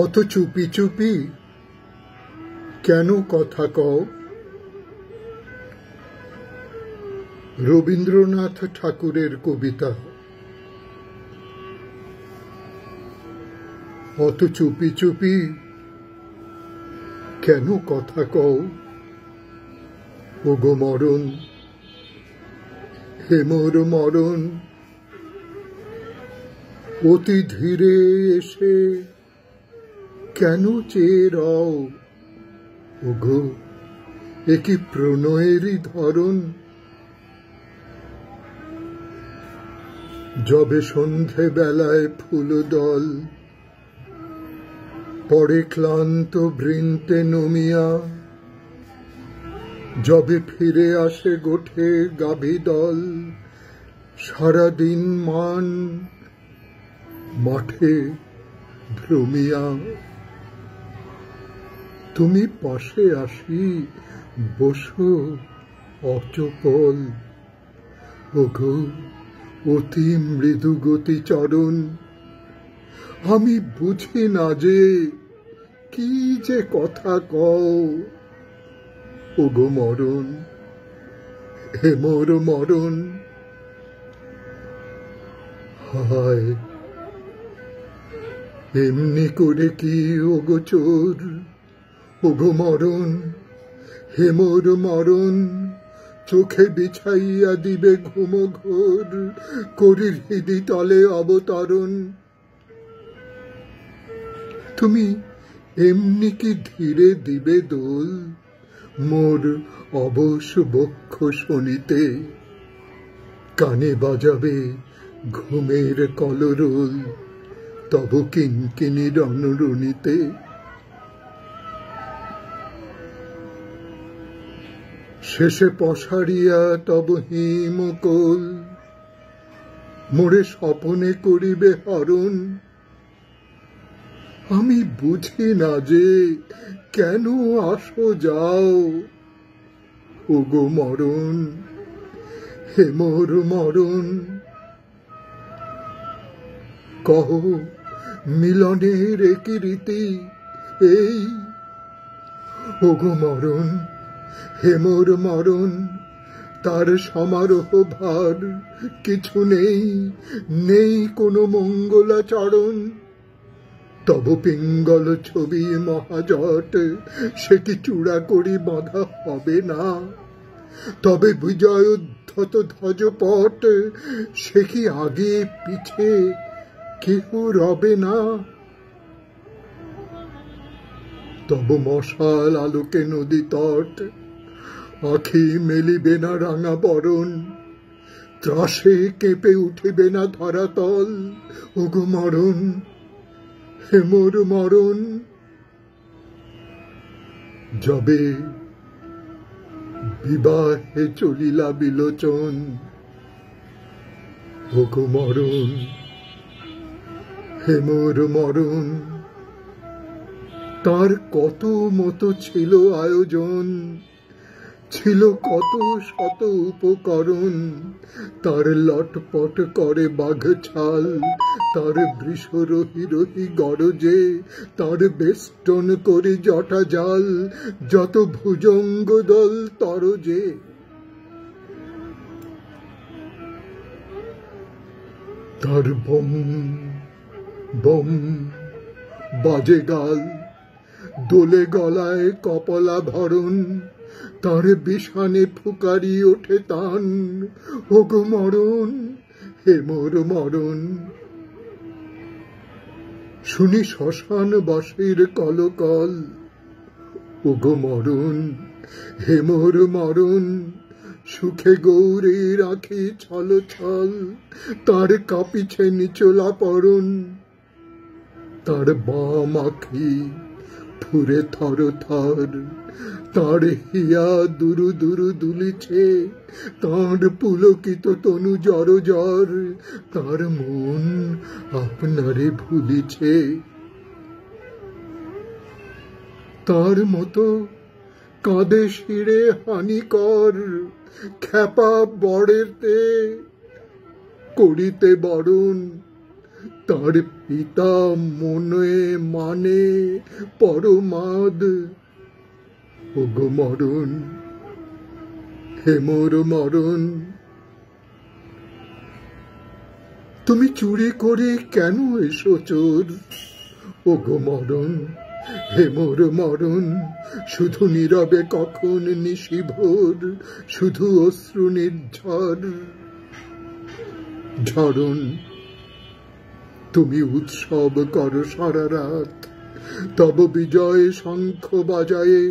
অত চুপি চুপি কেন কথা কও? রবীন্দ্রনাথ ঠাকুরের কবিতা। অত চুপি চুপি কেন কথা কও? ওগো মরণ, হে মোর মরণ, অতি ধীরে এসে কেন চেয়ে রও? ওগো এ কি প্রণয়েরই ধরন? যবে সন্ধে বেলায় ফুলদল পড়ে ক্লান্ত বৃন্তে নমিয়া, যবে ফিরে আসে গোঠে গাভী দল সারাদিন মান মাঠে ভ্রমিয়া, তুমি পাশে আসি বসো অচপল। ওগো অতি মৃদু গতি চরণ, আমি বুঝি না যে কি যে কথা কও। ওগো মরণ, হে মোর মরণ, হায় এমনি করে কি ওগো চোর? ওগো মরণ, হে মোর মরণ, চোখে বিছাইয়া দিবে ঘুম ঘোর, করি হৃদি তলে অবতরণ। তুমি এমনি কি ধীরে দিবে দোল মোর অবশ বক্ষ শোনিতে? কানে বাজাবে ঘুমের কলরোল তব কিঙ্কিণী রণরণিতে? শেষে পসারিয়া তব হিমকোল মোরে স্বপনে করিবে হরণ। আমি বুঝি না যে কেন আসো যাও। ওগো মরণ, হে মোর মরণ, কহ মিলনের একই রীতি এই? ওগো মরণ, হে মোর মরণ, তার সমারোহ ভার কিছু নেই, নেই কোনো মঙ্গলাচরণ। তব পিঙ্গল ছবি মহাজট সে কি চূড়া করি বাঁধা হবে না? তবে বিজয়োদ্ধত ধ্বজপট সে কি আগে পিছে কেহ রবে না? তব মশাল আলোকে নদী তট আখি মেলিবে না রাঙা বরণ, ত্রাসে কেঁপে উঠিবে না ধরাতল। ওগো মরণ, হে মোর মরণ, যবে বিবাহে চলিলা বিলোচন। ওগো মরণ, হে মোর মরণ, তার কত মতো ছিল আয়োজন, ছিল কত শত উপকরণ। তার লটপট করে বাঘ ছাল, তার বৃষ রহি রহি গরজে, তার বেষ্টন করে জটা জাল, যত ভুজঙ্গ দল তরজে। তার বম বম বাজে গাল, দোলে গলায় কপলা ভরণ, তার বিষানে ফুকারি ওঠে তান। ওগো মরণ, হে মোর মরণ, শুনি শ্মশান বাসীর কলকল। ওগো মরণ, হে মোর মরণ, সুখে গৌরী রাখি ছল ছল, তার কাঁপিছে নিচলা পরণ। তার বাম আখি ফুরে থর থর, তার হিয়া দুরু দুরু দুলিছে, তার পুলকিত তনু জর জর, তার মন আপনারে ভুলিছে। তার মতো কাঁদে শিরে হানিকর, খ্যাপা বড়েতে করিতে বরণ। তার পিতা মনে মানে পরমাদ। ওগো মরণ, হে মোর মরণ, তুমি চুরি করে কেন এসো চোর? ওগো মরণ, হে মোর মরণ, শুধু নীরবে কখন নিশিভোর, শুধু অশ্রু নির্ঝর। ঝরণ, তুমি উৎসব করো সারা রাত, তব বিজয় শঙ্খ বাজায়ে,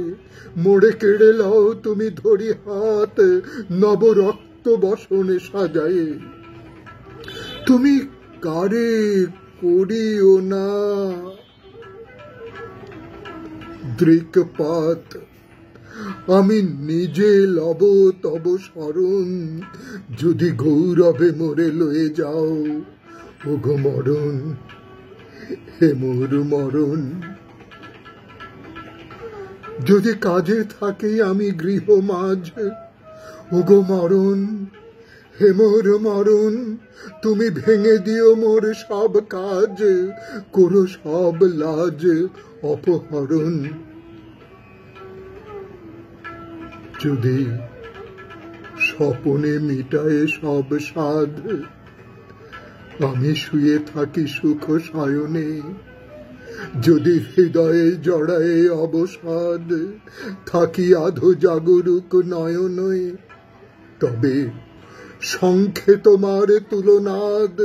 মোড়ে কেড়ে লও তুমি ধরি হাত, নব রক্ত বসনে সাজায়ে। তুমি কারে করিও না দৃকপাত, আমি নিজে লব তব শরণ, যদি গৌরবে মোরে লয়ে যাও। ওগো মরণ, হে মোর মরণ, যদি কাজে থাকি আমি গৃহ মাঝ। ওগো মরণ, হে মোর মরণ, তুমি ভেঙে দিও মোর সব কাজ, করো সব লাজ অপহরণ। যদি স্বপনে মিটায় সব সাধ, আমি শুয়ে থাকি সুখ শয়নে, যদি হৃদয়ে জড়ায়ে অবসাদ, থাকি আধো জাগরুক নয়নে, তবে শঙ্খে তোমার তুলনাদ,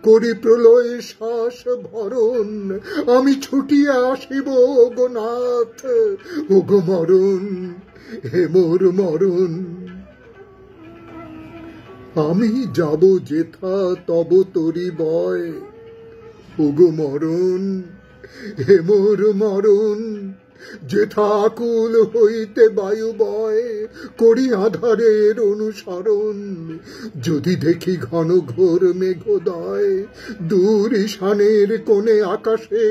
করি প্রলয়ে শ্বাস ভরণ, আমি ছুটিয়া আসিব ওগো নাথ। ওগো মরণ, হে মোর মরণ, আমি যাব যেথা তব তরি বয়। ওগো মরণ, হে মোর মরণ, যেথা আকুল হইতে বায়ু বয়, করি আধারের অনুসরণ, যদি দেখি ঘন ঘোর মেঘোদয়, দূর ঈশানের কোণে আকাশে,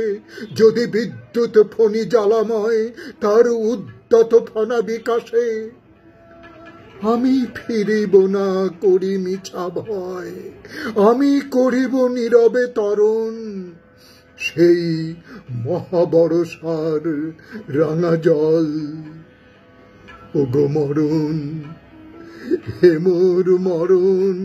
যদি বিদ্যুৎ ফণি জ্বালাময় তার উদ্যত ফনা বিকাশে, আমি ফিরিব না করি মিছা ভয়, আমি করিব নীরবে তরণ, সেই মহাবরসার রাঙা জল। ওগো মরণ, হে মোর মরণ।